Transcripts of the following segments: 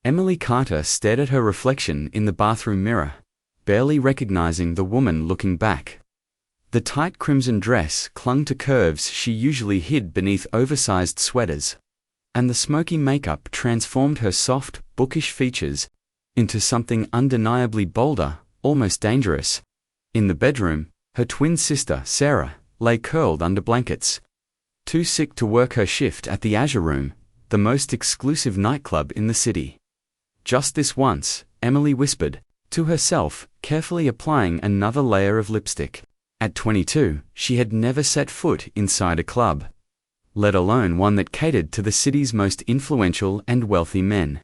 Emily Carter stared at her reflection in the bathroom mirror, barely recognizing the woman looking back. The tight crimson dress clung to curves she usually hid beneath oversized sweaters, and the smoky makeup transformed her soft, bookish features into something undeniably bolder, almost dangerous. In the bedroom, her twin sister, Sarah, lay curled under blankets, too sick to work her shift at the Azure Room, the most exclusive nightclub in the city. Just this once, Emily whispered to herself, carefully applying another layer of lipstick. At 22, she had never set foot inside a club, let alone one that catered to the city's most influential and wealthy men.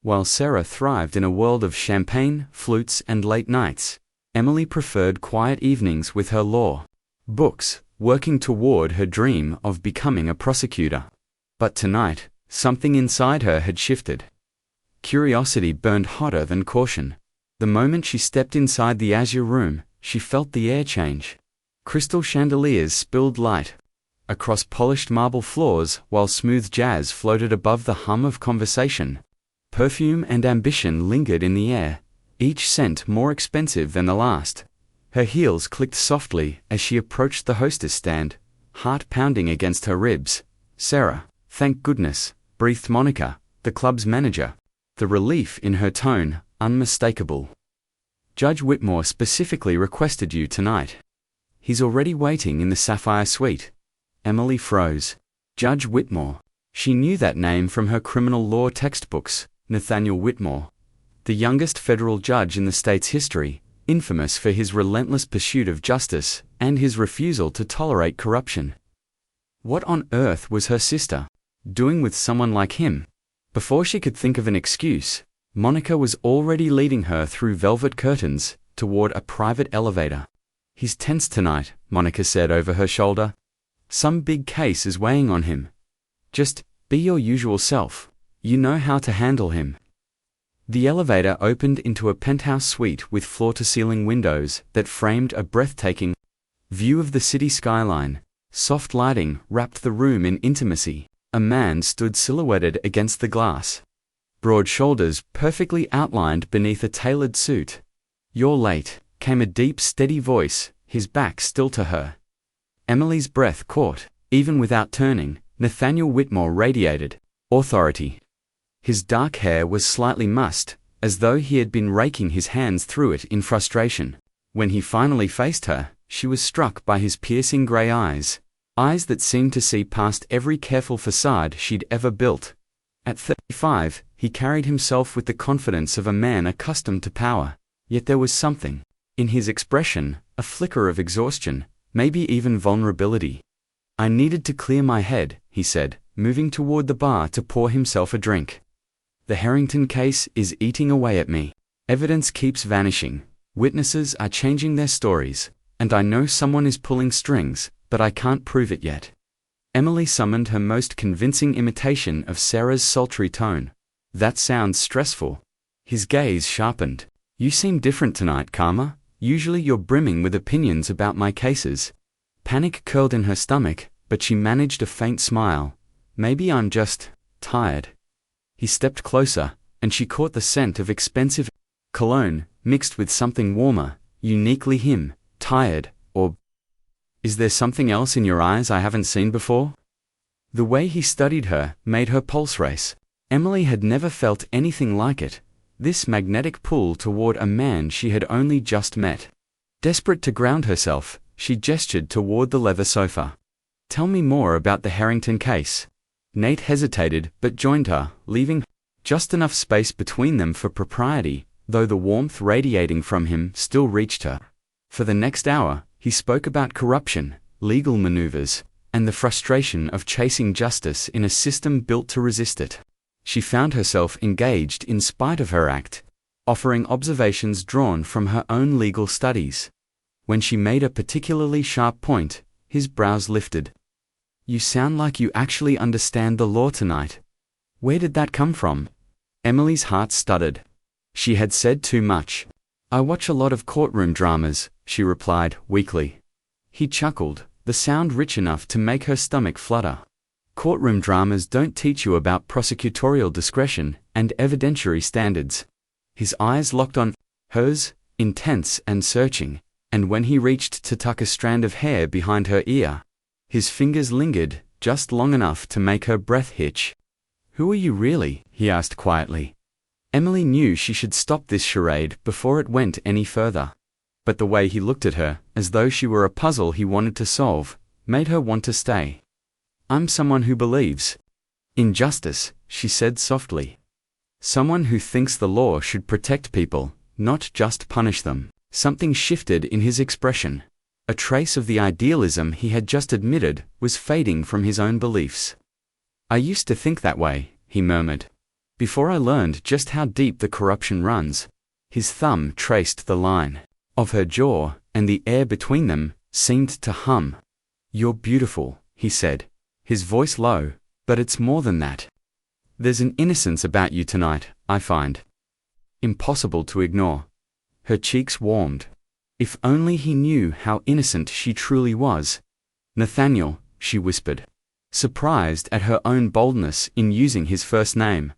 While Sarah thrived in a world of champagne, flutes, and late nights, Emily preferred quiet evenings with her law books, working toward her dream of becoming a prosecutor. But tonight, something inside her had shifted. Curiosity burned hotter than caution. The moment she stepped inside the Azure Room, she felt the air change. Crystal chandeliers spilled light across polished marble floors while smooth jazz floated above the hum of conversation. Perfume and ambition lingered in the air, each scent more expensive than the last. Her heels clicked softly as she approached the hostess stand, heart pounding against her ribs. "Sarah, thank goodness," breathed Monica, the club's manager, the relief in her tone unmistakable. "Judge Whitmore specifically requested you tonight. He's already waiting in the Sapphire Suite." Emily froze. Judge Whitmore. She knew that name from her criminal law textbooks. Nathaniel Whitmore, the youngest federal judge in the state's history, infamous for his relentless pursuit of justice and his refusal to tolerate corruption. What on earth was her sister doing with someone like him? Before she could think of an excuse, Monica was already leading her through velvet curtains toward a private elevator. "He's tense tonight," Monica said over her shoulder. "Some big case is weighing on him. Just be your usual self. You know how to handle him." The elevator opened into a penthouse suite with floor-to-ceiling windows that framed a breathtaking view of the city skyline. Soft lighting wrapped the room in intimacy. A man stood silhouetted against the glass, broad shoulders perfectly outlined beneath a tailored suit. "You're late," came a deep, steady voice, his back still to her. Emily's breath caught. Even without turning, Nathaniel Whitmore radiated authority. His dark hair was slightly mussed, as though he had been raking his hands through it in frustration. When he finally faced her, she was struck by his piercing gray eyes that seemed to see past every careful facade she'd ever built. At 35, he carried himself with the confidence of a man accustomed to power, yet there was something in his expression, a flicker of exhaustion, maybe even vulnerability. "I needed to clear my head," he said, moving toward the bar to pour himself a drink. "The Harrington case is eating away at me. Evidence keeps vanishing. Witnesses are changing their stories, and I know someone is pulling strings, but I can't prove it yet." Emily summoned her most convincing imitation of Sarah's sultry tone. "That sounds stressful." His gaze sharpened. "You seem different tonight, Karma. Usually you're brimming with opinions about my cases." Panic curled in her stomach, but she managed a faint smile. "Maybe I'm just tired." He stepped closer, and she caught the scent of expensive cologne mixed with something warmer, uniquely him. "Tired, or is there something else in your eyes I haven't seen before?" The way he studied her made her pulse race. Emily had never felt anything like it, this magnetic pull toward a man she had only just met. Desperate to ground herself, she gestured toward the leather sofa. "Tell me more about the Harrington case." Nate hesitated but joined her, leaving just enough space between them for propriety, though the warmth radiating from him still reached her. For the next hour, he spoke about corruption, legal maneuvers, and the frustration of chasing justice in a system built to resist it. She found herself engaged in spite of her act, offering observations drawn from her own legal studies. When she made a particularly sharp point, his brows lifted. "You sound like you actually understand the law tonight. Where did that come from?" Emily's heart stuttered. She had said too much. "I watch a lot of courtroom dramas," she replied, weakly. He chuckled, the sound rich enough to make her stomach flutter. Courtroom dramas don't teach you about prosecutorial discretion and evidentiary standards. His eyes locked on hers, intense and searching, and when he reached to tuck a strand of hair behind her ear, his fingers lingered just long enough to make her breath hitch. "Who are you really?" he asked quietly. Emily knew she should stop this charade before it went any further. But the way he looked at her, as though she were a puzzle he wanted to solve, made her want to stay. "I'm someone who believes in justice," she said softly. "Someone who thinks the law should protect people, not just punish them." Something shifted in his expression. A trace of the idealism he had just admitted was fading from his own beliefs. "I used to think that way," he murmured, "before I learned just how deep the corruption runs." His thumb traced the line of her jaw, and the air between them seemed to hum. "You're beautiful," he said, his voice low, "but it's more than that. There's an innocence about you tonight, I find impossible to ignore." Her cheeks warmed. If only he knew how innocent she truly was. "Nathaniel," she whispered, surprised at her own boldness in using his first name.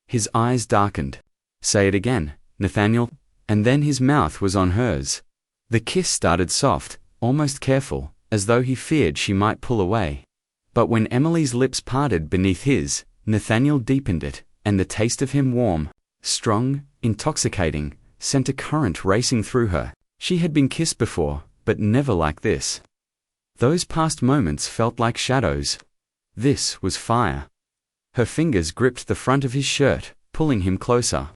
His eyes darkened. "Say it again, Nathaniel," and then his mouth was on hers. The kiss started soft, almost careful, as though he feared she might pull away. But when Emily's lips parted beneath his, Nathaniel deepened it, and the taste of him, warm, strong, intoxicating, sent a current racing through her. She had been kissed before, but never like this. Those past moments felt like shadows. This was fire. Her fingers gripped the front of his shirt, pulling him closer.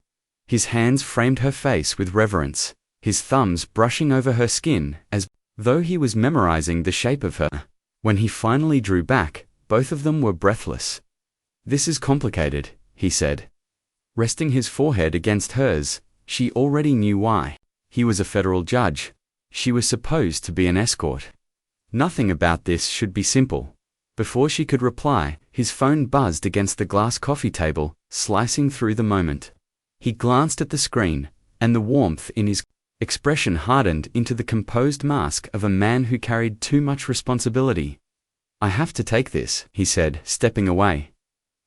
His hands framed her face with reverence, his thumbs brushing over her skin as though he was memorizing the shape of her. When he finally drew back, both of them were breathless. "This is complicated," he said. Resting his forehead against hers, she already knew why. He was a federal judge. She was supposed to be an escort. Nothing about this should be simple. Before she could reply, his phone buzzed against the glass coffee table, slicing through the moment. He glanced at the screen, and the warmth in his expression hardened into the composed mask of a man who carried too much responsibility. "I have to take this," he said, stepping away.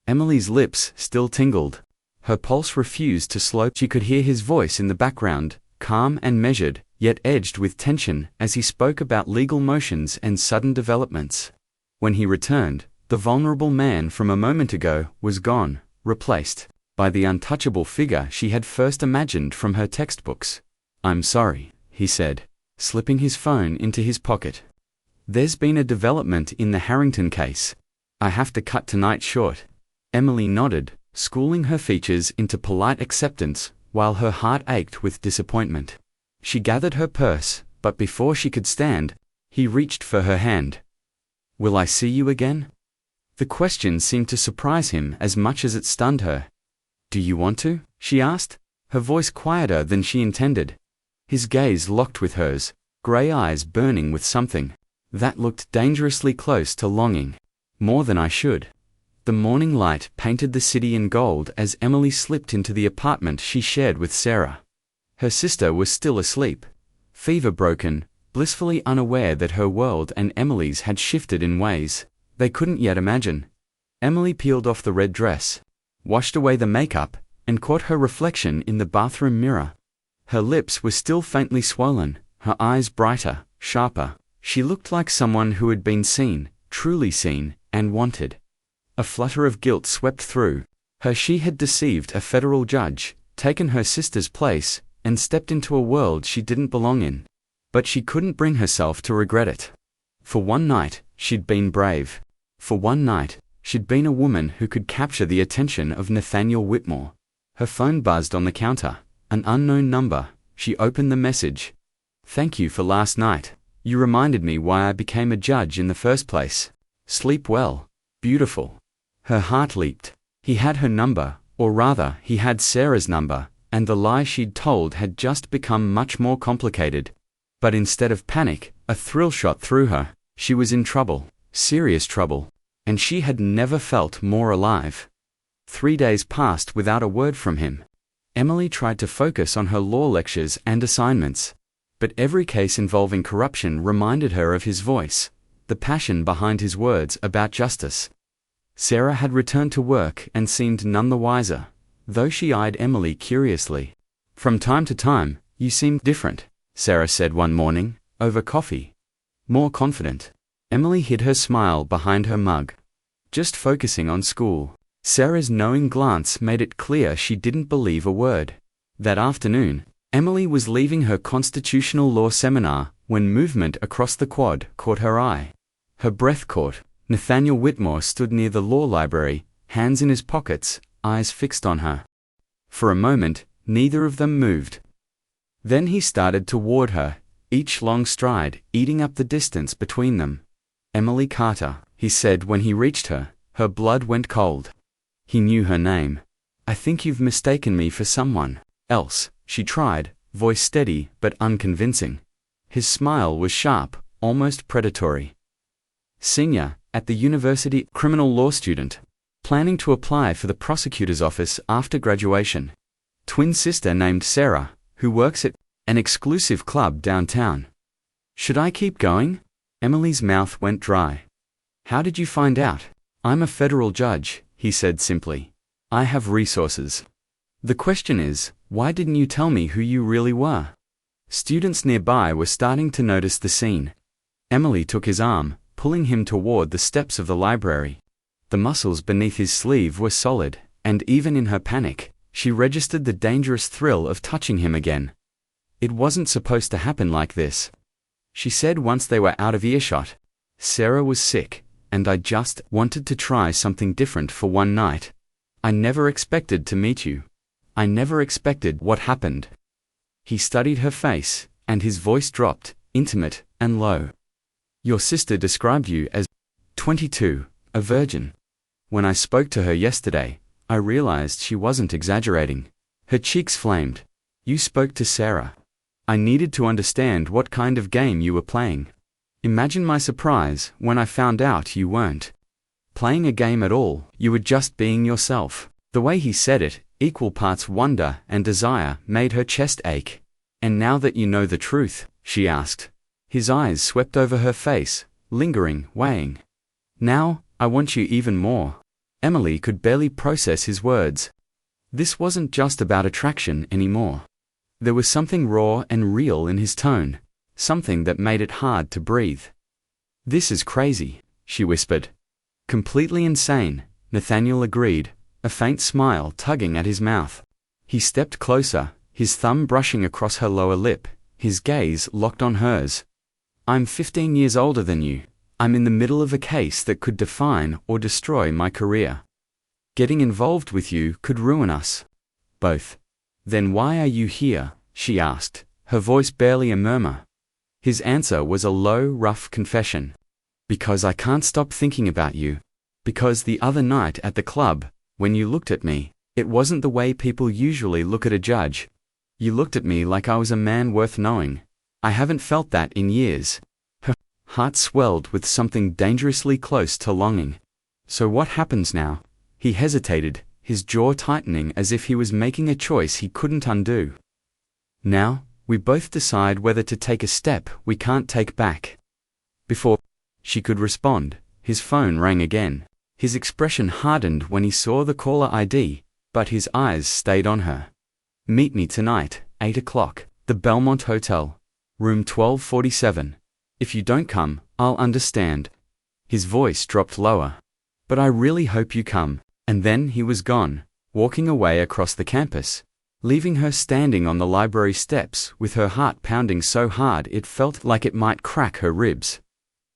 Emily's lips still tingled. Her pulse refused to slow. She could hear his voice in the background, calm and measured, yet edged with tension as he spoke about legal motions and sudden developments. When he returned, the vulnerable man from a moment ago was gone, replaced by the untouchable figure she had first imagined from her textbooks. "I'm sorry," he said, slipping his phone into his pocket. "There's been a development in the Harrington case. I have to cut tonight short." Emily nodded, schooling her features into polite acceptance, while her heart ached with disappointment. She gathered her purse, but before she could stand, he reached for her hand. "Will I see you again?" The question seemed to surprise him as much as it stunned her. "Do you want to?" she asked, her voice quieter than she intended. His gaze locked with hers, grey eyes burning with something that looked dangerously close to longing. "More than I should." The morning light painted the city in gold as Emily slipped into the apartment she shared with Sarah. Her sister was still asleep, fever-broken, blissfully unaware that her world and Emily's had shifted in ways they couldn't yet imagine. Emily peeled off the red dress, washed away the makeup, and caught her reflection in the bathroom mirror. Her lips were still faintly swollen, her eyes brighter, sharper. She looked like someone who had been seen, truly seen, and wanted. A flutter of guilt swept through her. She had deceived a federal judge, taken her sister's place, and stepped into a world she didn't belong in. But she couldn't bring herself to regret it. For one night, she'd been brave. For one night, she'd been a woman who could capture the attention of Nathaniel Whitmore. Her phone buzzed on the counter. An unknown number. She opened the message. "Thank you for last night. You reminded me why I became a judge in the first place. Sleep well. Beautiful." Her heart leaped. He had her number, or rather, he had Sarah's number, and the lie she'd told had just become much more complicated. But instead of panic, a thrill shot through her. She was in trouble, serious trouble, and she had never felt more alive. 3 days passed without a word from him. Emily tried to focus on her law lectures and assignments, but every case involving corruption reminded her of his voice, the passion behind his words about justice. Sarah had returned to work and seemed none the wiser, though she eyed Emily curiously. "From time to time, you seem different," Sarah said one morning, over coffee. "More confident." Emily hid her smile behind her mug. "Just focusing on school." Sarah's knowing glance made it clear she didn't believe a word. That afternoon, Emily was leaving her constitutional law seminar when movement across the quad caught her eye. Her breath caught. Nathaniel Whitmore stood near the law library, hands in his pockets, eyes fixed on her. For a moment, neither of them moved. Then he started toward her, each long stride eating up the distance between them. "Emily Carter," he said when he reached her. Her blood went cold. He knew her name. "I think you've mistaken me for someone else," she tried, voice steady but unconvincing. His smile was sharp, almost predatory. "Senior, at the university, criminal law student. Planning to apply for the prosecutor's office after graduation. Twin sister named Sarah, who works at an exclusive club downtown." "Should I keep going?" Emily's mouth went dry. "How did you find out?" "I'm a federal judge," he said simply. "I have resources. The question is, why didn't you tell me who you really were?" Students nearby were starting to notice the scene. Emily took his arm, pulling him toward the steps of the library. The muscles beneath his sleeve were solid, and even in her panic, she registered the dangerous thrill of touching him again. "It wasn't supposed to happen like this," she said once they were out of earshot. "Sarah was sick, and I just wanted to try something different for one night. I never expected to meet you. I never expected what happened." He studied her face, and his voice dropped, intimate and low. "Your sister described you as 22, a virgin. When I spoke to her yesterday, I realized she wasn't exaggerating." Her cheeks flamed. "You spoke to Sarah. I needed to understand what kind of game you were playing. Imagine my surprise when I found out you weren't playing a game at all, you were just being yourself." The way he said it, equal parts wonder and desire, made her chest ache. "And now that you know the truth?" she asked. His eyes swept over her face, lingering, weighing. "Now, I want you even more." Emily could barely process his words. This wasn't just about attraction anymore. There was something raw and real in his tone, something that made it hard to breathe. "This is crazy," she whispered. "Completely insane," Nathaniel agreed, a faint smile tugging at his mouth. He stepped closer, his thumb brushing across her lower lip, his gaze locked on hers. "I'm 15 years older than you. I'm in the middle of a case that could define or destroy my career. Getting involved with you could ruin us both." "Then why are you here?" she asked, her voice barely a murmur. His answer was a low, rough confession. "Because I can't stop thinking about you. Because the other night at the club, when you looked at me, it wasn't the way people usually look at a judge. You looked at me like I was a man worth knowing. I haven't felt that in years." Her heart swelled with something dangerously close to longing. "So what happens now?" He hesitated, his jaw tightening as if he was making a choice he couldn't undo. "Now, we both decide whether to take a step we can't take back." Before she could respond, his phone rang again. His expression hardened when he saw the caller ID, but his eyes stayed on her. "Meet me tonight, 8 o'clock, the Belmont Hotel, room 1247. If you don't come, I'll understand." His voice dropped lower. "But I really hope you come." And then he was gone, walking away across the campus, leaving her standing on the library steps with her heart pounding so hard it felt like it might crack her ribs.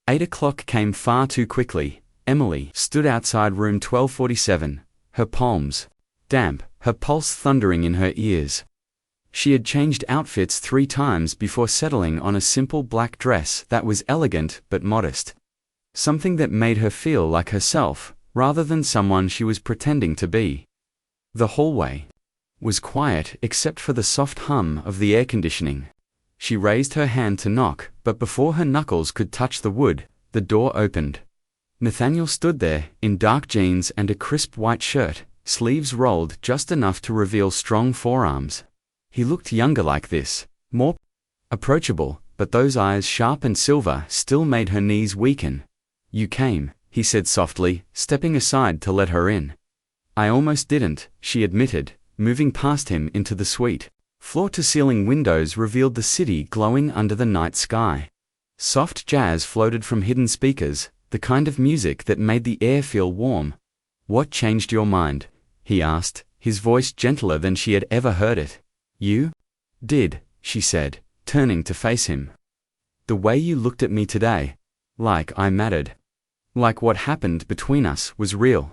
8 o'clock came far too quickly. Emily stood outside room 1247, her palms damp, her pulse thundering in her ears. She had changed outfits 3 times before settling on a simple black dress that was elegant but modest. Something that made her feel like herself, rather than someone she was pretending to be. The hallway was quiet except for the soft hum of the air conditioning. She raised her hand to knock, but before her knuckles could touch the wood, the door opened. Nathaniel stood there, in dark jeans and a crisp white shirt, sleeves rolled just enough to reveal strong forearms. He looked younger like this, more approachable, but those eyes sharp and silver still made her knees weaken. "You came," he said softly, stepping aside to let her in. I almost didn't, she admitted, moving past him into the suite. Floor-to-ceiling windows revealed the city glowing under the night sky. Soft jazz floated from hidden speakers, the kind of music that made the air feel warm. What changed your mind? He asked, his voice gentler than she had ever heard it. You did, she said, turning to face him. The way you looked at me today. Like I mattered. Like what happened between us was real.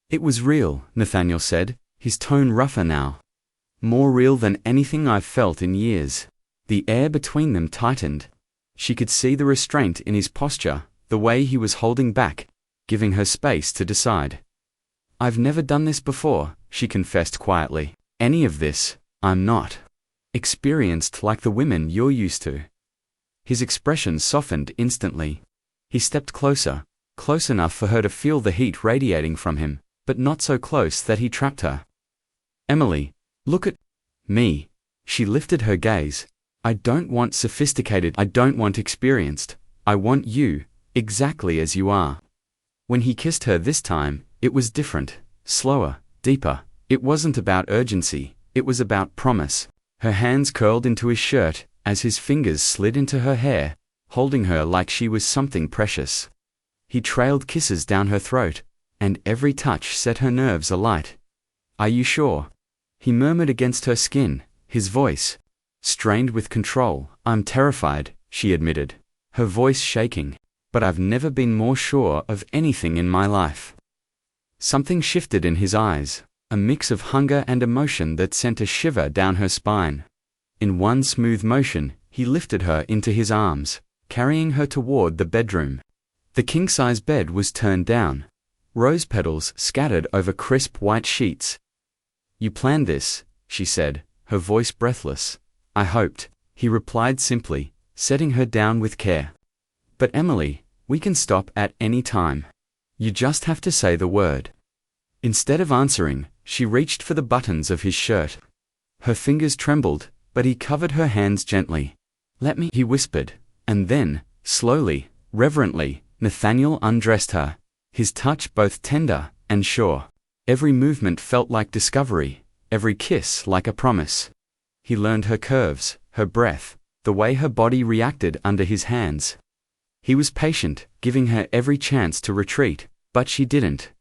It was real, Nathaniel said, his tone rougher now. More real than anything I've felt in years. The air between them tightened. She could see the restraint in his posture, the way he was holding back, giving her space to decide. I've never done this before, she confessed quietly. Any of this, I'm not experienced like the women you're used to. His expression softened instantly. He stepped closer, close enough for her to feel the heat radiating from him, but not so close that he trapped her. Emily, look at me. She lifted her gaze. I don't want sophisticated, I don't want experienced. I want you, exactly as you are. When he kissed her this time, it was different, slower, deeper. It wasn't about urgency, it was about promise. Her hands curled into his shirt, as his fingers slid into her hair, holding her like she was something precious. He trailed kisses down her throat, and every touch set her nerves alight. Are you sure? He murmured against her skin, his voice strained with control. I'm terrified, she admitted, her voice shaking, but I've never been more sure of anything in my life. Something shifted in his eyes, a mix of hunger and emotion that sent a shiver down her spine. In one smooth motion, he lifted her into his arms, carrying her toward the bedroom. The king-size bed was turned down, rose petals scattered over crisp white sheets. You planned this, she said, her voice breathless. I hoped, he replied simply, setting her down with care. But Emily, we can stop at any time. You just have to say the word. Instead of answering, she reached for the buttons of his shirt. Her fingers trembled, but he covered her hands gently. Let me, he whispered, and then, slowly, reverently, Nathaniel undressed her, his touch both tender and sure. Every movement felt like discovery, every kiss like a promise. He learned her curves, her breath, the way her body reacted under his hands. He was patient, giving her every chance to retreat, but she didn't.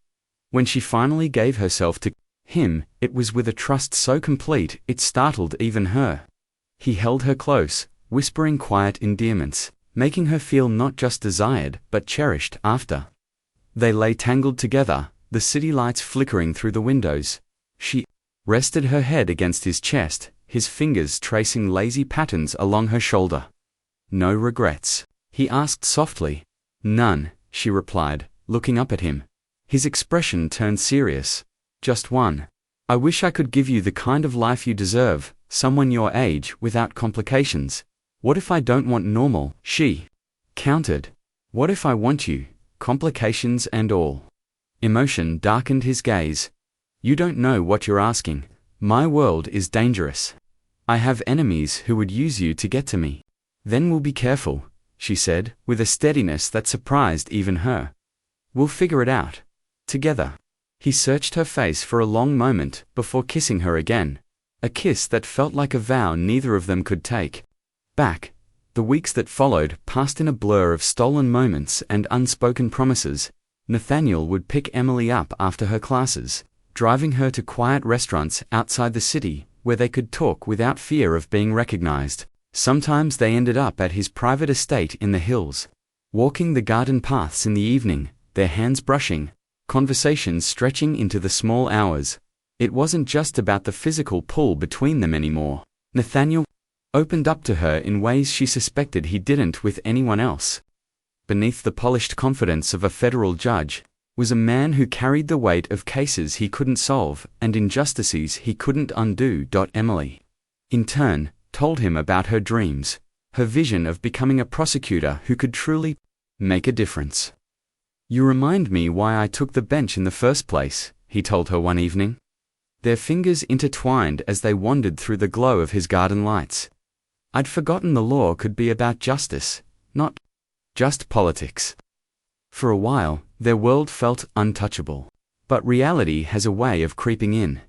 When she finally gave herself to him, it was with a trust so complete it startled even her. He held her close, whispering quiet endearments, making her feel not just desired but cherished after. They lay tangled together, the city lights flickering through the windows. She rested her head against his chest, his fingers tracing lazy patterns along her shoulder. No regrets? He asked softly. None, she replied, looking up at him. His expression turned serious. Just one. I wish I could give you the kind of life you deserve, someone your age, without complications. What if I don't want normal? She countered. What if I want you, complications and all? Emotion darkened his gaze. You don't know what you're asking. My world is dangerous. I have enemies who would use you to get to me. Then we'll be careful, she said, with a steadiness that surprised even her. We'll figure it out. Together. He searched her face for a long moment before kissing her again, a kiss that felt like a vow neither of them could take back. The weeks that followed passed in a blur of stolen moments and unspoken promises. Nathaniel would pick Emily up after her classes, driving her to quiet restaurants outside the city where they could talk without fear of being recognized. Sometimes they ended up at his private estate in the hills, walking the garden paths in the evening, their hands brushing, conversations stretching into the small hours. It wasn't just about the physical pull between them anymore. Nathaniel opened up to her in ways she suspected he didn't with anyone else. Beneath the polished confidence of a federal judge was a man who carried the weight of cases he couldn't solve and injustices he couldn't undo. Emily, in turn, told him about her dreams, her vision of becoming a prosecutor who could truly make a difference. You remind me why I took the bench in the first place, he told her one evening. Their fingers intertwined as they wandered through the glow of his garden lights. I'd forgotten the law could be about justice, not just politics. For a while, Their world felt untouchable. But reality has a way of creeping in.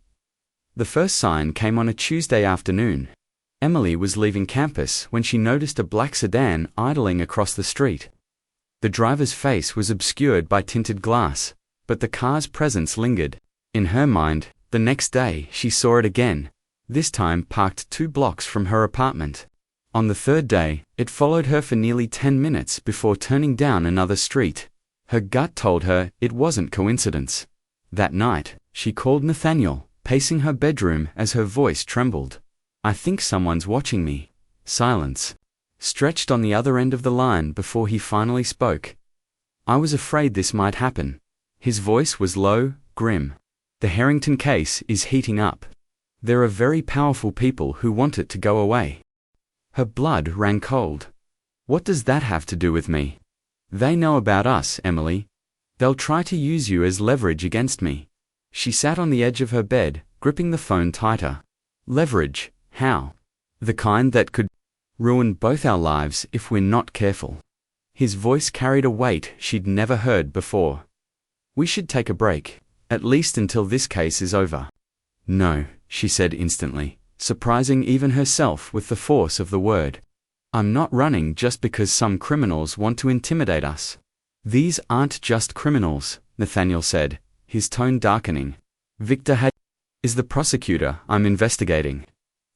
The first sign came on a Tuesday afternoon. Emily was leaving campus when she noticed a black sedan idling across the street. The driver's face was obscured by tinted glass, but the car's presence lingered. In her mind, the next day she saw it again, this time parked 2 blocks from her apartment. On the third day, it followed her for nearly 10 minutes before turning down another street. Her gut told her it wasn't coincidence. That night, she called Nathaniel, pacing her bedroom as her voice trembled. "I think someone's watching me." Silence. Stretched on the other end of the line before he finally spoke. "I was afraid this might happen." His voice was low, grim. "The Harrington case is heating up. There are very powerful people who want it to go away." Her blood ran cold. "What does that have to do with me?" "They know about us, Emily. They'll try to use you as leverage against me." She sat on the edge of her bed, gripping the phone tighter. "Leverage? How?" "The kind that could ruin both our lives if we're not careful." His voice carried a weight she'd never heard before. "We should take a break, at least until this case is over." "No," she said instantly, surprising even herself with the force of the word. "I'm not running just because some criminals want to intimidate us." "These aren't just criminals," Nathaniel said, his tone darkening. "Victor Hay is the prosecutor I'm investigating.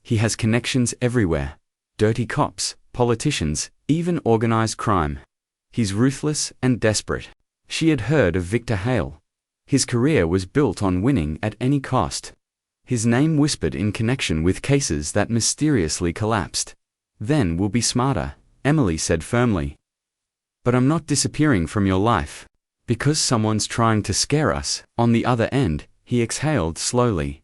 He has connections everywhere. Dirty cops, politicians, even organized crime. He's ruthless and desperate." She had heard of Victor Hale. His career was built on winning at any cost. His name whispered in connection with cases that mysteriously collapsed. "Then we'll be smarter," Emily said firmly. "But I'm not disappearing from your life. Because someone's trying to scare us." On the other end, he exhaled slowly.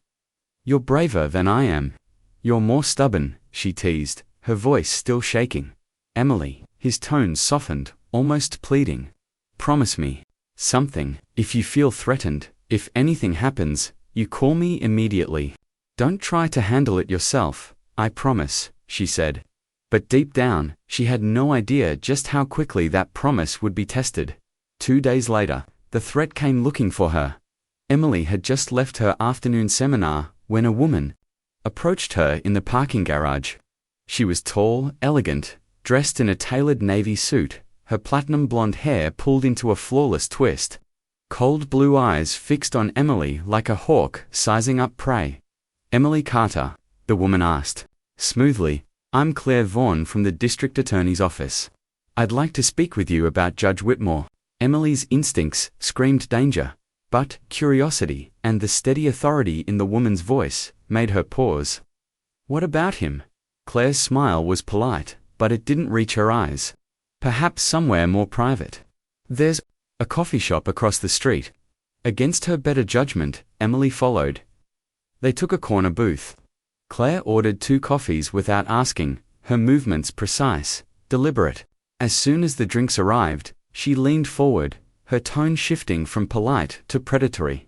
"You're braver than I am. You're more stubborn," she teased, her voice still shaking. "Emily," his tone softened, almost pleading. "Promise me something. If you feel threatened, if anything happens, you call me immediately. Don't try to handle it yourself, I promise," she said. But deep down, she had no idea just how quickly that promise would be tested. 2 days later, the threat came looking for her. Emily had just left her afternoon seminar when a woman approached her in the parking garage. She was tall, elegant, dressed in a tailored navy suit, her platinum blonde hair pulled into a flawless twist. Cold blue eyes fixed on Emily like a hawk sizing up prey. "Emily Carter?" the woman asked. Smoothly, "I'm Claire Vaughan from the district attorney's office. I'd like to speak with you about Judge Whitmore." Emily's instincts screamed danger, but curiosity and the steady authority in the woman's voice made her pause. "What about him?" Claire's smile was polite, but it didn't reach her eyes. "Perhaps somewhere more private. There's a coffee shop across the street." Against her better judgment, Emily followed. They took a corner booth. Claire ordered 2 coffees without asking, her movements precise, deliberate. As soon as the drinks arrived, she leaned forward, her tone shifting from polite to predatory.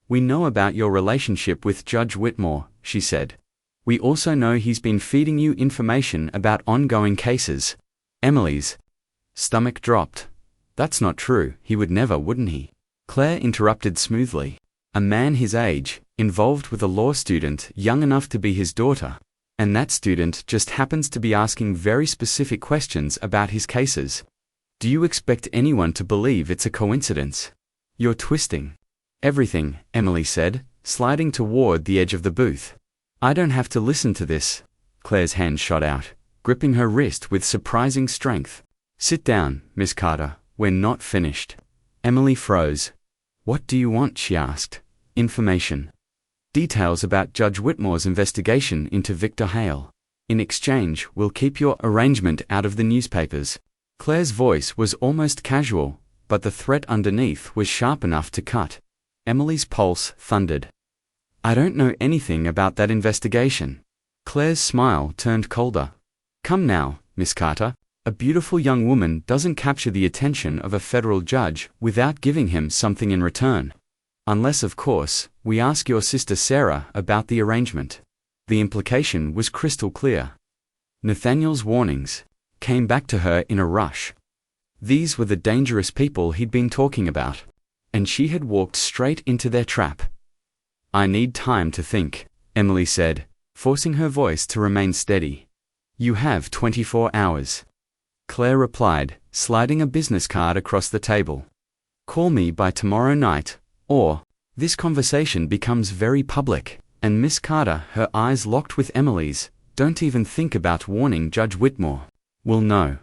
"We know about your relationship with Judge Whitmore," she said. "We also know he's been feeding you information about ongoing cases." Emily's stomach dropped. "That's not true, he would never, wouldn't he?" Claire interrupted smoothly. "A man his age, involved with a law student young enough to be his daughter. And that student just happens to be asking very specific questions about his cases. Do you expect anyone to believe it's a coincidence? You're twisting everything," Emily said, sliding toward the edge of the booth. "I don't have to listen to this." Claire's hand shot out, gripping her wrist with surprising strength. "Sit down, Miss Carter, we're not finished." Emily froze. "What do you want?" she asked. "Information. Details about Judge Whitmore's investigation into Victor Hale. In exchange, we'll keep your arrangement out of the newspapers." Claire's voice was almost casual, but the threat underneath was sharp enough to cut. Emily's pulse thundered. "I don't know anything about that investigation." Claire's smile turned colder. "Come now, Miss Carter. A beautiful young woman doesn't capture the attention of a federal judge without giving him something in return. Unless, of course, we ask your sister Sarah about the arrangement." The implication was crystal clear. Nathaniel's warnings came back to her in a rush. These were the dangerous people he'd been talking about. and she had walked straight into their trap. "I need time to think," Emily said, forcing her voice to remain steady. "You have 24 hours." Claire replied, sliding a business card across the table. "Call me by tomorrow night, or this conversation becomes very public." And Miss Carter, her eyes locked with Emily's, "Don't even think about warning Judge Whitmore." "Will no."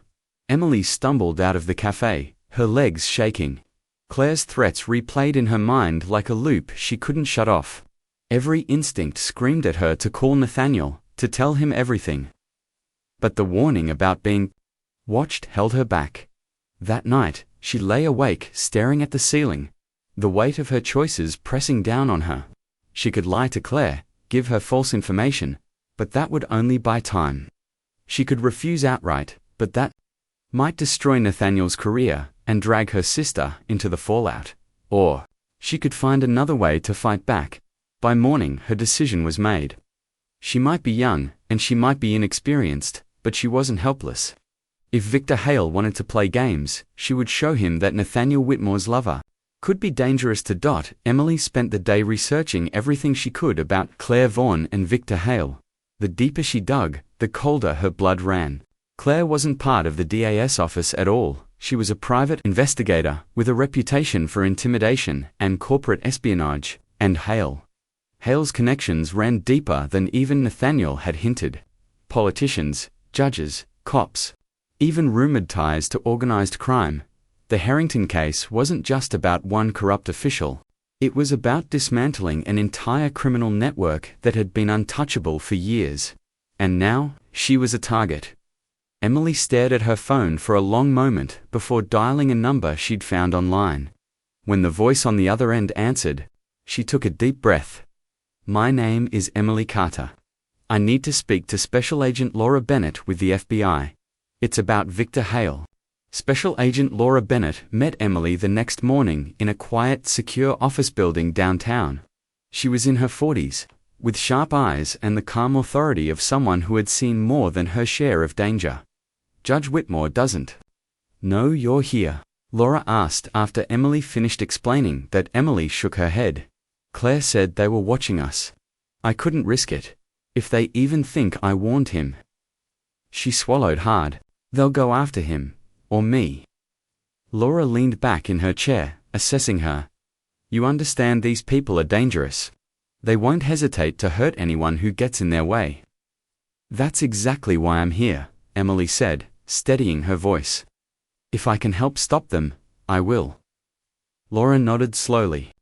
Emily stumbled out of the cafe, her legs shaking. Claire's threats replayed in her mind like a loop she couldn't shut off. Every instinct screamed at her to call Nathaniel, to tell him everything. But the warning about being watched held her back. That night, she lay awake, staring at the ceiling, the weight of her choices pressing down on her. She could lie to Claire, give her false information, but that would only buy time. She could refuse outright, but that might destroy Nathaniel's career and drag her sister into the fallout. Or she could find another way to fight back. By morning, her decision was made. She might be young, and she might be inexperienced, but she wasn't helpless. If Victor Hale wanted to play games, she would show him that Nathaniel Whitmore's lover could be dangerous to Dot. Emily spent the day researching everything she could about Claire Vaughn and Victor Hale. The deeper she dug, the colder her blood ran. Claire wasn't part of the DAS office at all. She was a private investigator with a reputation for intimidation and corporate espionage, and Hale's connections ran deeper than even Nathaniel had hinted. Politicians, judges, cops, even rumored ties to organized crime. The Harrington case wasn't just about one corrupt official. It was about dismantling an entire criminal network that had been untouchable for years. And now, she was a target. Emily stared at her phone for a long moment before dialing a number she'd found online. When the voice on the other end answered, she took a deep breath. "My name is Emily Carter. I need to speak to Special Agent Laura Bennett with the FBI. It's about Victor Hale." Special Agent Laura Bennett met Emily the next morning in a quiet, secure office building downtown. She was in her 40s, with sharp eyes and the calm authority of someone who had seen more than her share of danger. "Judge Whitmore doesn't know you're here?" Laura asked after Emily finished explaining that. Emily shook her head. "Claire said they were watching us. I couldn't risk it. If they even think I warned him." She swallowed hard. "They'll go after him. Or me." Laura leaned back in her chair, assessing her. "You understand these people are dangerous. They won't hesitate to hurt anyone who gets in their way." "That's exactly why I'm here," Emily said, steadying her voice. "If I can help stop them, I will." Laura nodded slowly.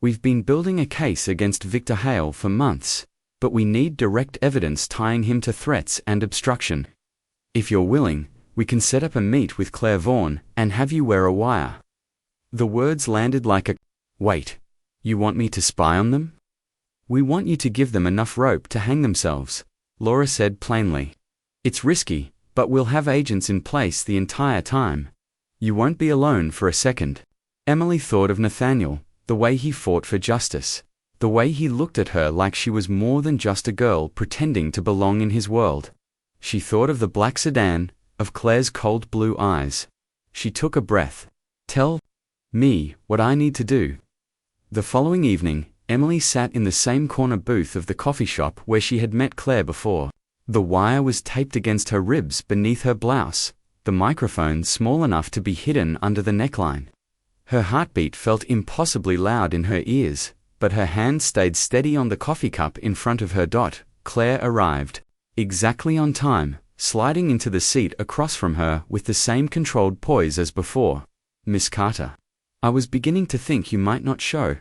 "We've been building a case against Victor Hale for months, but we need direct evidence tying him to threats and obstruction. If you're willing, we can set up a meet with Claire Vaughn and have you wear a wire." The words landed like a, "Wait, you want me to spy on them?" "We want you to give them enough rope to hang themselves," Laura said plainly. "It's risky, but we'll have agents in place the entire time. You won't be alone for a second." Emily thought of Nathaniel, the way he fought for justice, the way he looked at her like she was more than just a girl pretending to belong in his world. She thought of the black sedan, of Claire's cold blue eyes. She took a breath. "Tell me what I need to do." The following evening, Emily sat in the same corner booth of the coffee shop where she had met Claire before. The wire was taped against her ribs beneath her blouse, the microphone small enough to be hidden under the neckline. Her heartbeat felt impossibly loud in her ears, but her hand stayed steady on the coffee cup in front of her. Claire arrived, exactly on time, sliding into the seat across from her with the same controlled poise as before. "Miss Carter, I was beginning to think you might not show."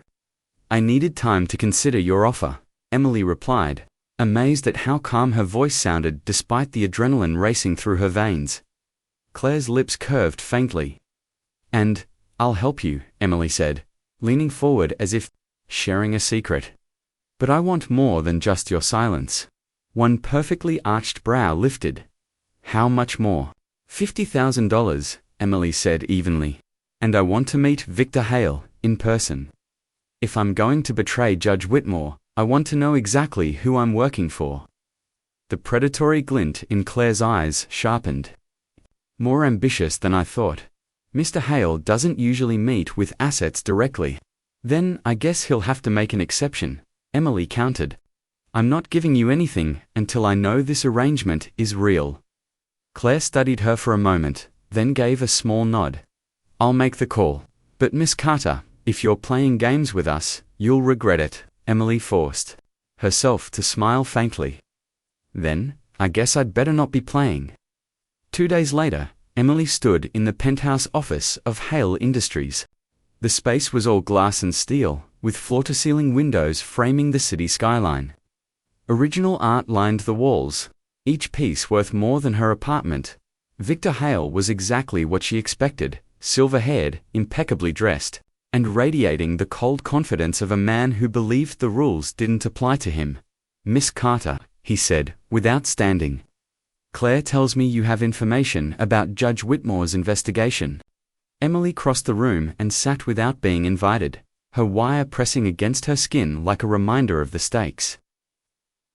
"I needed time to consider your offer," Emily replied, amazed at how calm her voice sounded despite the adrenaline racing through her veins. Claire's lips curved faintly. "And I'll help you," Emily said, leaning forward as if sharing a secret. "But I want more than just your silence." One perfectly arched brow lifted. "How much more?" $50,000, Emily said evenly. "And I want to meet Victor Hale, in person. If I'm going to betray Judge Whitmore, I want to know exactly who I'm working for." The predatory glint in Claire's eyes sharpened. "More ambitious than I thought. Mr. Hale doesn't usually meet with assets directly. Then I guess he'll have to make an exception, Emily countered. I'm not giving you anything until I know this arrangement is real. Claire studied her for a moment, then gave a small nod. I'll make the call. But Miss Carter, if you're playing games with us, you'll regret it, Emily forced herself to smile faintly. Then, I guess I'd better not be playing. 2 days later, Emily stood in the penthouse office of Hale Industries. The space was all glass and steel, with floor-to-ceiling windows framing the city skyline. Original art lined the walls, each piece worth more than her apartment. Victor Hale was exactly what she expected, silver-haired, impeccably dressed, and radiating the cold confidence of a man who believed the rules didn't apply to him. Miss Carter, he said, without standing. Claire tells me you have information about Judge Whitmore's investigation. Emily crossed the room and sat without being invited, her wire pressing against her skin like a reminder of the stakes.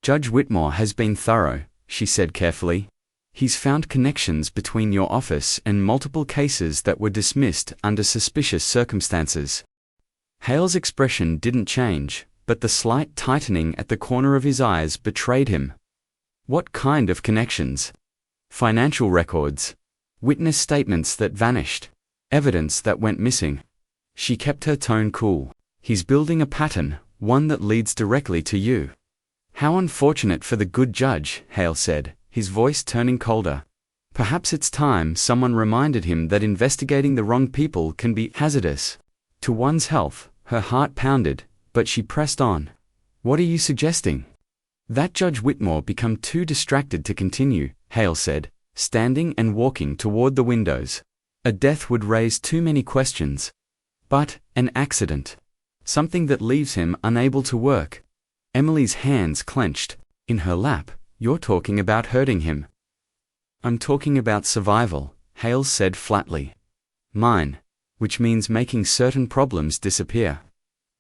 Judge Whitmore has been thorough, she said carefully. He's found connections between your office and multiple cases that were dismissed under suspicious circumstances. Hale's expression didn't change, but the slight tightening at the corner of his eyes betrayed him. What kind of connections? Financial records, witness statements that vanished, evidence that went missing. She kept her tone cool. He's building a pattern, one that leads directly to you. How unfortunate for the good judge, Hale said, his voice turning colder. Perhaps it's time someone reminded him that investigating the wrong people can be hazardous to one's health. Her heart pounded, but she pressed on. What are you suggesting? That Judge Whitmore become too distracted to continue, Hale said, standing and walking toward the windows. A death would raise too many questions. But, an accident. Something that leaves him unable to work. Emily's hands clenched. In her lap, you're talking about hurting him. I'm talking about survival, Hale said flatly. Mine. Which means making certain problems disappear.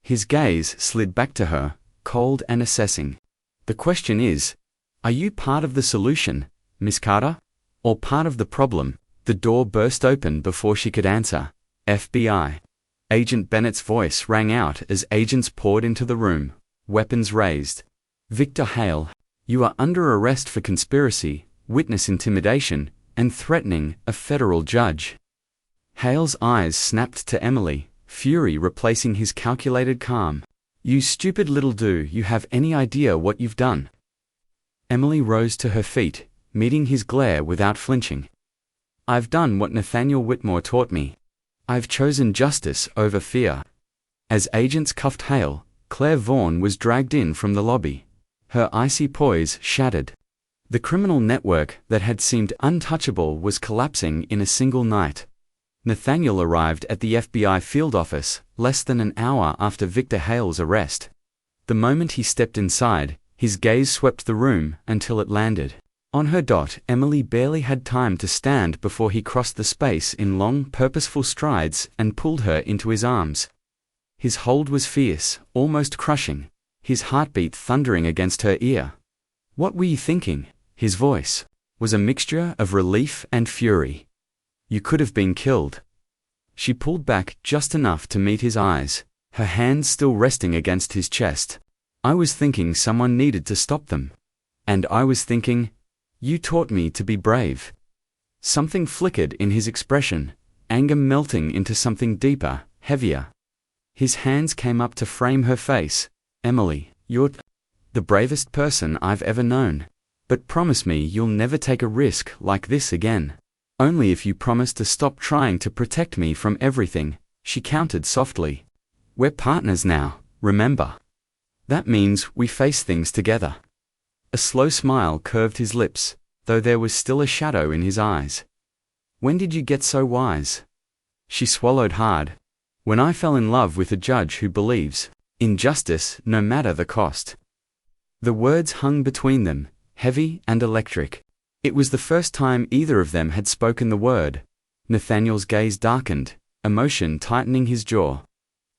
His gaze slid back to her, cold and assessing. The question is, are you part of the solution, Miss Carter? Or part of the problem? The door burst open before she could answer. FBI. Agent Bennett's voice rang out as agents poured into the room, weapons raised. Victor Hale, you are under arrest for conspiracy, witness intimidation, and threatening a federal judge. Hale's eyes snapped to Emily, fury replacing his calculated calm. You stupid little do you have any idea what you've done? Emily rose to her feet, meeting his glare without flinching. I've done what Nathaniel Whitmore taught me. I've chosen justice over fear. As agents cuffed Hale, Claire Vaughan was dragged in from the lobby. Her icy poise shattered. The criminal network that had seemed untouchable was collapsing in a single night. Nathaniel arrived at the FBI field office less than an hour after Victor Hale's arrest. The moment he stepped inside, his gaze swept the room until it landed on her. Emily barely had time to stand before he crossed the space in long, purposeful strides and pulled her into his arms. His hold was fierce, almost crushing, his heartbeat thundering against her ear. What were you thinking? His voice was a mixture of relief and fury. You could have been killed. She pulled back just enough to meet his eyes, her hands still resting against his chest. I was thinking someone needed to stop them. And I was thinking, you taught me to be brave. Something flickered in his expression, anger melting into something deeper, heavier. His hands came up to frame her face. Emily, you're the bravest person I've ever known. But promise me you'll never take a risk like this again. Only if you promise to stop trying to protect me from everything, she countered softly. We're partners now, remember? That means we face things together. A slow smile curved his lips, though there was still a shadow in his eyes. When did you get so wise? She swallowed hard. When I fell in love with a judge who believes in justice no matter the cost. The words hung between them, heavy and electric. It was the first time either of them had spoken the word. Nathaniel's gaze darkened, emotion tightening his jaw.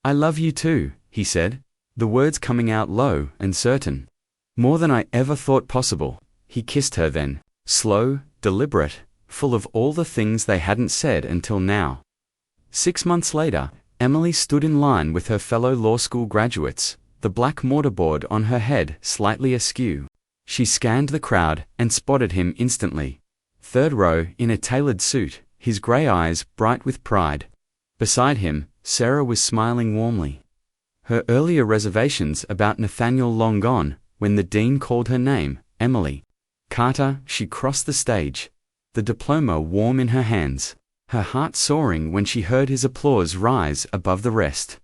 I love you too, he said, the words coming out low and certain. More than I ever thought possible. He kissed her then, slow, deliberate, full of all the things they hadn't said until now. 6 months later, Emily stood in line with her fellow law school graduates, the black mortarboard on her head slightly askew. She scanned the crowd and spotted him instantly. Third row, in a tailored suit, his grey eyes bright with pride. Beside him, Sarah was smiling warmly. Her earlier reservations about Nathaniel long gone, when the dean called her name, Emily Carter. She crossed the stage, the diploma warm in her hands, her heart soaring when she heard his applause rise above the rest.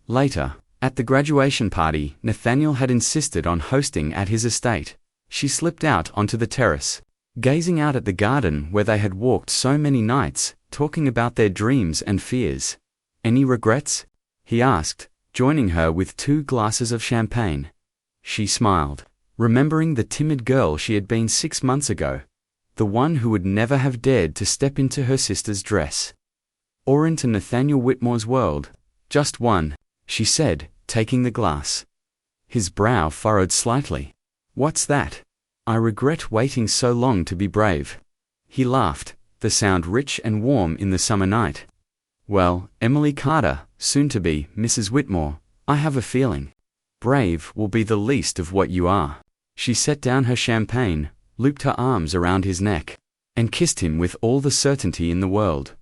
Later, at the graduation party Nathaniel had insisted on hosting at his estate, she slipped out onto the terrace, gazing out at the garden where they had walked so many nights, talking about their dreams and fears. "Any regrets?" he asked, joining her with 2 glasses of champagne. She smiled, remembering the timid girl she had been 6 months ago, the one who would never have dared to step into her sister's dress. Or into Nathaniel Whitmore's world. "Just one," she said, taking the glass. His brow furrowed slightly. "What's that?" "I regret waiting so long to be brave." He laughed, the sound rich and warm in the summer night. "Well, Emily Carter, soon to be Mrs. Whitmore, I have a feeling brave will be the least of what you are." She set down her champagne, looped her arms around his neck, and kissed him with all the certainty in the world.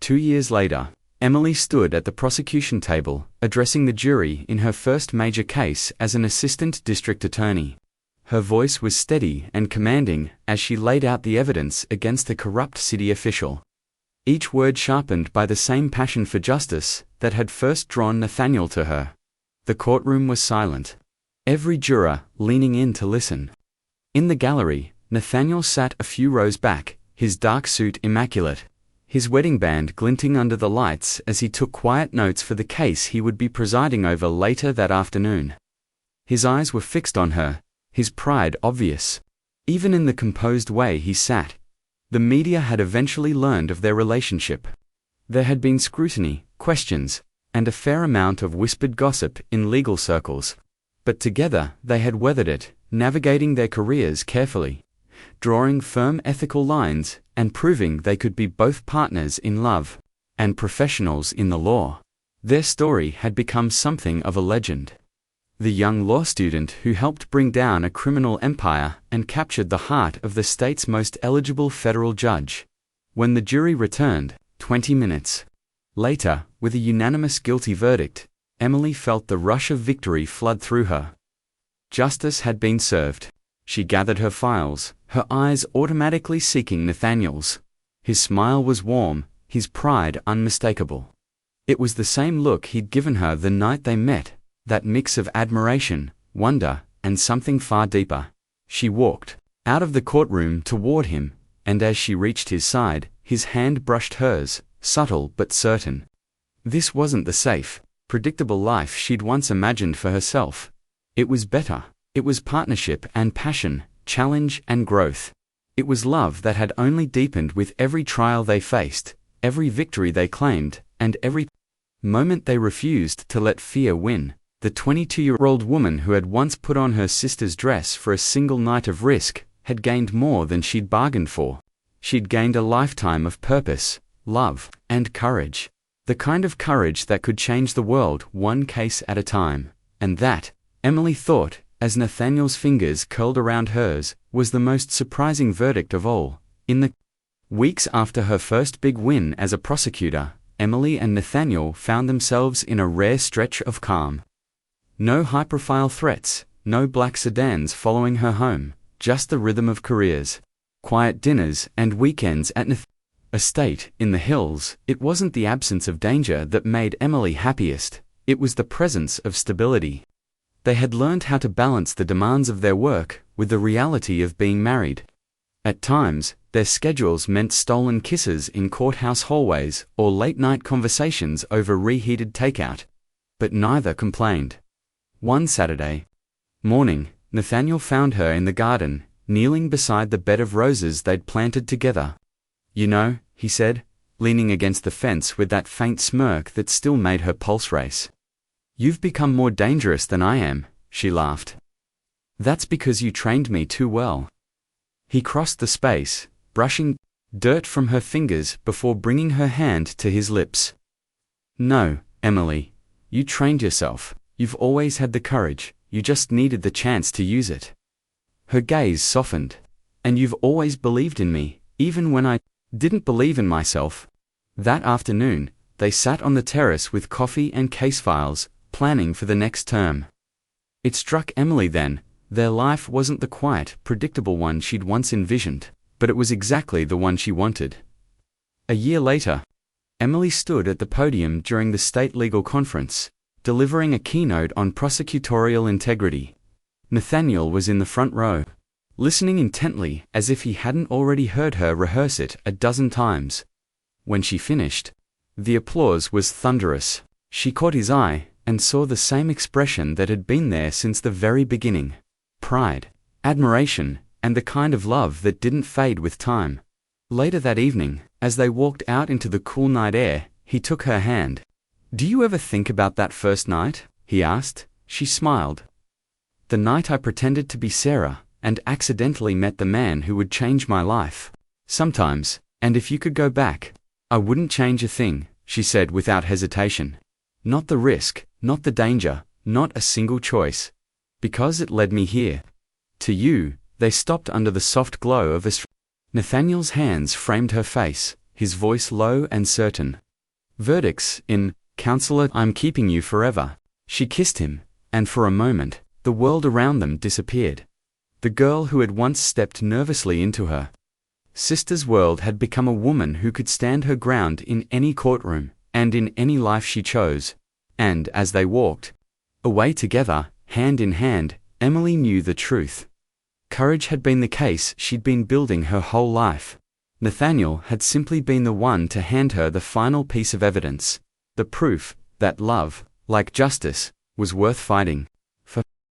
2 years later, Emily stood at the prosecution table, addressing the jury in her first major case as an assistant district attorney. Her voice was steady and commanding as she laid out the evidence against a corrupt city official. Each word sharpened by the same passion for justice that had first drawn Nathaniel to her. The courtroom was silent, every juror leaning in to listen. In the gallery, Nathaniel sat a few rows back, his dark suit immaculate, his wedding band glinting under the lights as he took quiet notes for the case he would be presiding over later that afternoon. His eyes were fixed on her, his pride obvious, even in the composed way he sat. The media had eventually learned of their relationship. There had been scrutiny, questions, and a fair amount of whispered gossip in legal circles. But together they had weathered it, navigating their careers carefully, drawing firm ethical lines, and proving they could be both partners in love and professionals in the law. Their story had become something of a legend. The young law student who helped bring down a criminal empire and captured the heart of the state's most eligible federal judge. When the jury returned, 20 minutes later, with a unanimous guilty verdict, Emily felt the rush of victory flood through her. Justice had been served. She gathered her files, her eyes automatically seeking Nathaniel's. His smile was warm, his pride unmistakable. It was the same look he'd given her the night they met, that mix of admiration, wonder, and something far deeper. She walked out of the courtroom toward him, and as she reached his side, his hand brushed hers, subtle but certain. This wasn't the safe, predictable life she'd once imagined for herself. It was better. It was partnership and passion, challenge and growth. It was love that had only deepened with every trial they faced, every victory they claimed, and every moment they refused to let fear win. The 22-year-old woman who had once put on her sister's dress for a single night of risk had gained more than she'd bargained for. She'd gained a lifetime of purpose, love, and courage. The kind of courage that could change the world one case at a time. And that, Emily thought, as Nathaniel's fingers curled around hers, was the most surprising verdict of all. In the weeks after her first big win as a prosecutor, Emily and Nathaniel found themselves in a rare stretch of calm. No high-profile threats, no black sedans following her home, just the rhythm of careers. Quiet dinners and weekends at Nathaniel's estate in the hills. It wasn't the absence of danger that made Emily happiest, it was the presence of stability. They had learned how to balance the demands of their work with the reality of being married. At times, their schedules meant stolen kisses in courthouse hallways or late-night conversations over reheated takeout. But neither complained. One Saturday morning, Nathaniel found her in the garden, kneeling beside the bed of roses they'd planted together. "You know," he said, leaning against the fence with that faint smirk that still made her pulse race. "You've become more dangerous than I am," she laughed. "That's because you trained me too well." He crossed the space, brushing dirt from her fingers before bringing her hand to his lips. No, Emily. You trained yourself. You've always had the courage. You just needed the chance to use it. Her gaze softened. And you've always believed in me, even when I didn't believe in myself. That afternoon, they sat on the terrace with coffee and case files, planning for the next term. It struck Emily then, their life wasn't the quiet, predictable one she'd once envisioned, but it was exactly the one she wanted. A year later, Emily stood at the podium during the state legal conference, delivering a keynote on prosecutorial integrity. Nathaniel was in the front row, listening intently as if he hadn't already heard her rehearse it a dozen times. When she finished, the applause was thunderous. She caught his eye and saw the same expression that had been there since the very beginning: pride, admiration, and the kind of love that didn't fade with time. Later that evening, as they walked out into the cool night air, he took her hand. "Do you ever think about that first night?" he asked. She smiled. "The night I pretended to be Sarah and accidentally met the man who would change my life. Sometimes, and if you could go back, I wouldn't change a thing," she said without hesitation. "Not the risk, not the danger, not a single choice. Because it led me here. To you." They stopped under the soft glow of a street. Nathaniel's hands framed her face, his voice low and certain. "Verdicts in, Counselor, I'm keeping you forever." She kissed him, and for a moment, the world around them disappeared. The girl who had once stepped nervously into her sister's world had become a woman who could stand her ground in any courtroom, and in any life she chose. And as they walked away together, hand in hand, Emily knew the truth. Courage had been the case she'd been building her whole life. Nathaniel had simply been the one to hand her the final piece of evidence, the proof that love, like justice, was worth fighting.